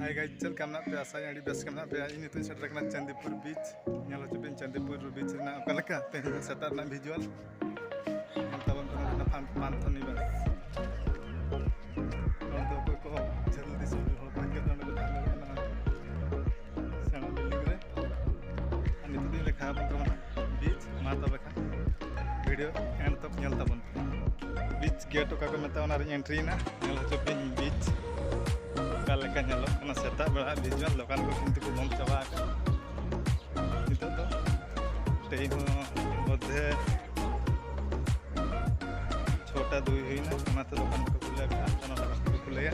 hi guys चल कामना पे आशा अड़ी बेस कामना पे इन नित सेटर कना चंदीपुर बीच नेलो चपेन चंदीपुर बीच ना ओकालका तेन सेता ना विजुअल तबन तो ना पांथो निवास नोंदो को झल दिस हो भाग्य तो ना ना सेना बिल्डिंग रे नित दिन लेखा बन बीच मा तब खा वीडियो एंड तक नेल तबन बीच गेट का को मेता ना एंट्री ना नेलो चपेन बीच कालेका नेलो कना सेता बेड़ा विजुअल लोकान को किंतु को बंद चाबा नितो तो तेई हो मध्य छोटा दुई हुईना ओनाते लोकान को खुले का कना लोकान को खुलेया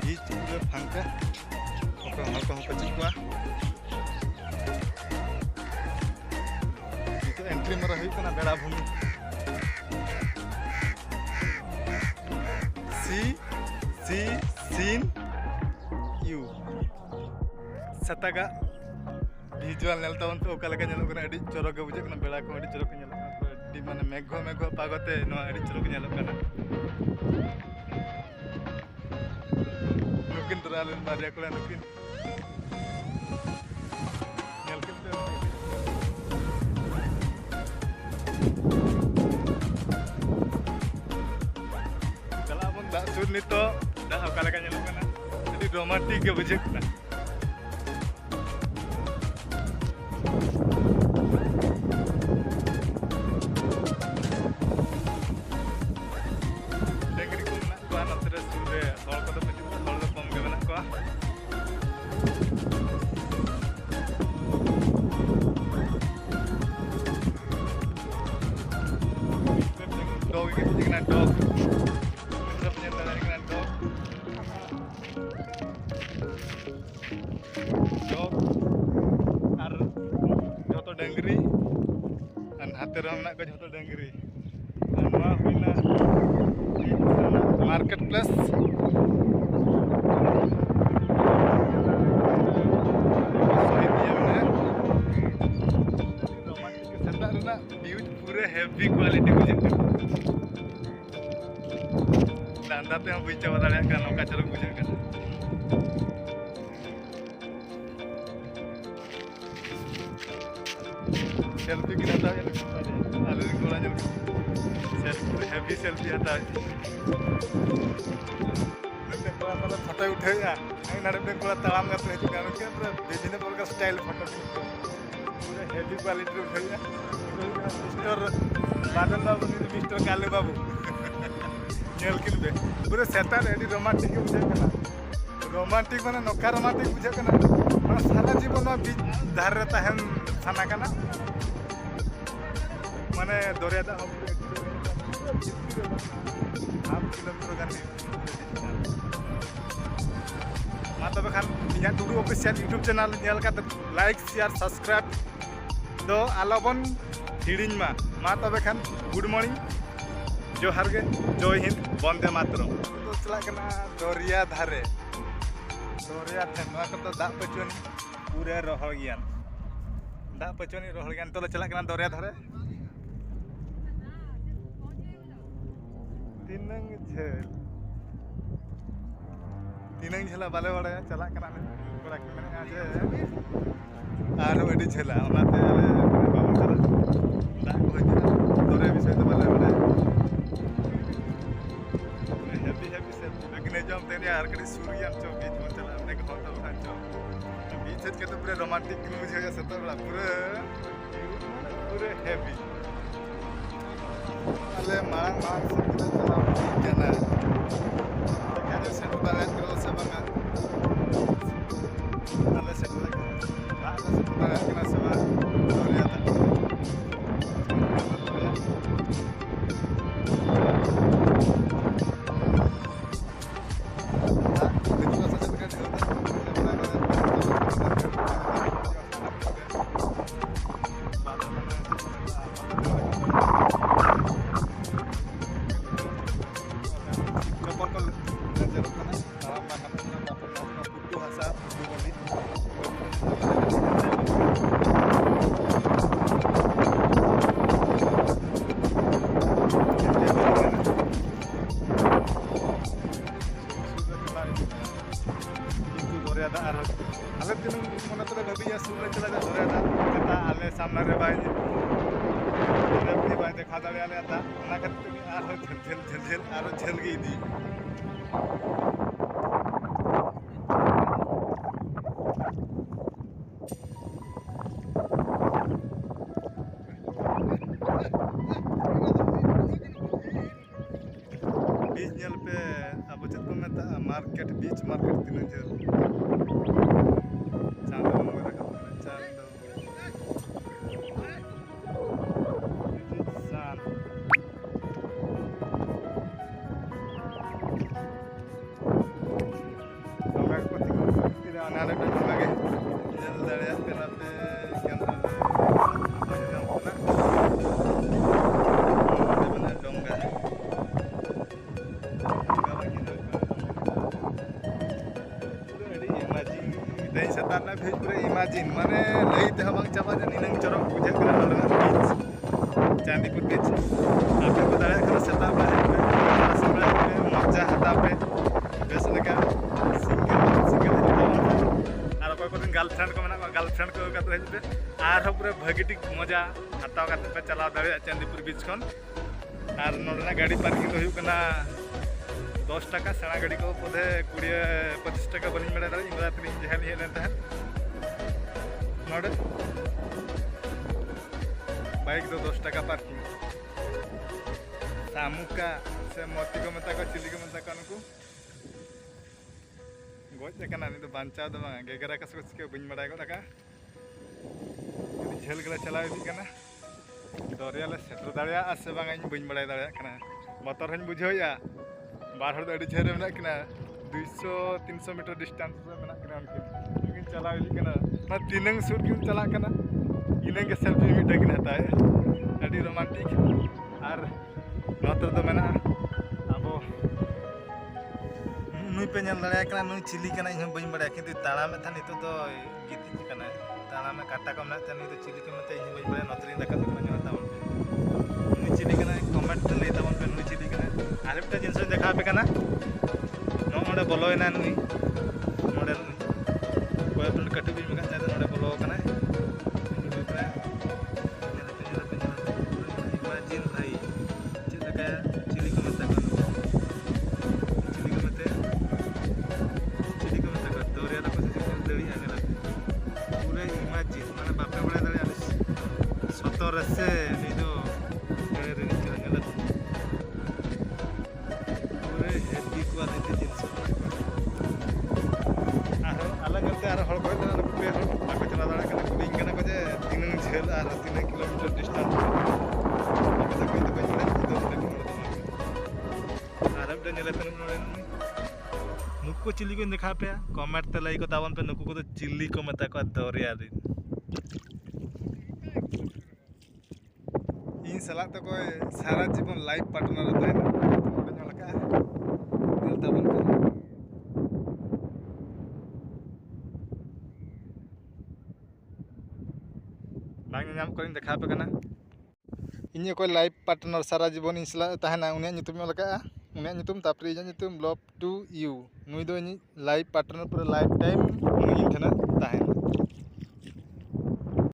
बीच पूरे फांका ओकर हल को पचकुआ नितो एंट्री में रही कना बेड़ा भूमि सीन यू सतागा विजुअल नेल तवन तो ओका लगा नेलो कना अडी चोरक गे बुझे कना बेड़ा को अडी चोरक नेलो कना अडी माने मेघो पागते नो अडी चोरक नेलो कना नुकिन तराल मारिया कोला नुकिन नेल किते कला बन दा सुर नितो दा ओका लगा नेलो कना अडी रोमांटिक गे बुझे कना डेंगरी को ना को नतरे सुरे हल को तो पति हल तो कम गे बना को डॉग के कना डॉग मतलब जेता कना डॉग और जो डेंगरी और हाथे रे मेना को जो डेंगरी नवा हुईना मार्केट प्लेस रोमांटिक सेटा रेना ब्यूटी पूरे हेवी क्वालिटी बुझे दांदा ते हम बुझ चाबा दाड़े का नौका चलो बुझे का सेल्फी की हटा है आले कोला जल सेल्फी हेवी सेल्फी हटा नते कोला वाला फोटो उठाया नहीं नाडे पे कोला तलाम करते है गाना के पूरा विभिन्न प्रकार स्टाइल फोटो पूरा हेवी क्वालिटी उठाया मिस्टर बादल बाबू मिस्टर कालू बाबू नेल किन बे पूरा सेता रेडी रोमांटिक बुझे कना रोमांटिक माने नोका रोमांटिक बुझे कना माने सारा जीवन बीच धार रे तहन साना कना माने दरिया दा हाफ किलोमीटर गान मा तबे खान इया Tudu official YouTube channel nail का लाइक शेयर सब्सक्राइब दो आलोबन हिडिन मा तबे खान गुड मॉर्निंग जोहार गे जय हिंद वंदे मातरम तो चला कना दरिया धारे दरिया थे मा को दा पचोनी पूरे रहल गयान दा पचोनी रहल गयान तो चला कना दरिया धारे तीनंग झेला बाले बड़ाया चला कना कोड़ा के मेने जे आरो एडी झेला ओनाते आले बाबू चला दा को हिजना दरिया विषय तो बाले बड़ाया हेवी से लेकिन जम तेने यार कड़ी सूर्यन चो बीच में चला हमने को तो उठा चो बीच के तो पूरे रोमांटिक मुझे का सत्ता बड़ा पूरे हेवी अले मांग सब चला जाना क्या सेट बैलेंस करो से बंगा अले सेट बैलेंस करना से बा दरिया था दाड़े दा ओना खातिर आरो झेल आरो झेल गे इदी बीच नेल पे अब चेत को मेता मार्केट बीच मार्केट तीन झेल चांदो मंगो रखा चांदो सान डोंगा को तीरा अनाले पे डोंगा के झेल दाड़े पेना पे केंद्र डोंगा नहीं सताना भेज पूरे इमेजिन माने लई ते हबंग चाबा निनंग चरक बुझे करा नडना बीच चांदीपुर बीच आपे को दाड़ा खना सता पे समरा पे मजा हता पे बेस लगा सिंगल आर कोई दिन गर्लफ्रेंड को मना गर्लफ्रेंड को का तो पे आर पूरे भगिटिक मजा हताव का पे चला दाड़ा चांदीपुर बीच खन आर नडना गाड़ी पार्किंग होय कना 10 टाका सेना गाड़ी को बोधे 20-25 टाका बनी मेड़ा दाड़ा इंगला तरी जहां हे लेन तहन नोडे बाइक दो 10 टाका पार्किंग सामुका से मोती को मता को चिली को मता को गोज कना नि तो बांचा दो मा गेगरा का सको के बइन मड़ा को टाका झेल गला चला इदी कना दरिया ले सेटर दाड़िया से बांगा इन बइन मड़ा दाड़िया कना मोटर हन बुझोया बार हर अड़ी झेरे में ना 200-300 मीटर डिस्टेंस में उनकिन चला ना तीनंग सूट की चला इनंग के सेल्फी में डगिन हताए अड़ी रोमांटिक और नोतर तो मेना अब नुई पे नल दाड़ा नुई चिली इन बी बड़ा किंतु ताड़ा में था नितो तो गीति ताड़ा में काटा को ना नुई तो चिली को मत इन बी बड़ा नोतरी दाका तो नता नुई चिली कमेंट लई तबन पे नुई चिली आर एक जिन देखा पे नोड़े बोलोना नुई नोड़े कोई कटी भी मेगा चाहे नोड़े बोलो इमेजिन भाई चेका चिली को मत दौरिया दड़िया पूरे इमेजिन माने बापे बड़े दाड़ा सतर से निजो झेल और 3 किलोमीटर डिस्टेंस नुको चिली को देखा पे कमेंट ते लाई को तावन पे नुको को चिली को मता को दरिया दिन इन सला तो कोई सारा जीवन लाइफ पार्टनर रहता है तावन पे बांग नाम को देखा पे इन कोई लाइफ पार्टनर सारा जीवन इन सला तहना उनिया नितुम लगा उनिया नितुम तापरे इजा नितुम लव टू यू नुई दो लाइफ पार्टनर पूरा लाइफ टाइम नुई ठना तहना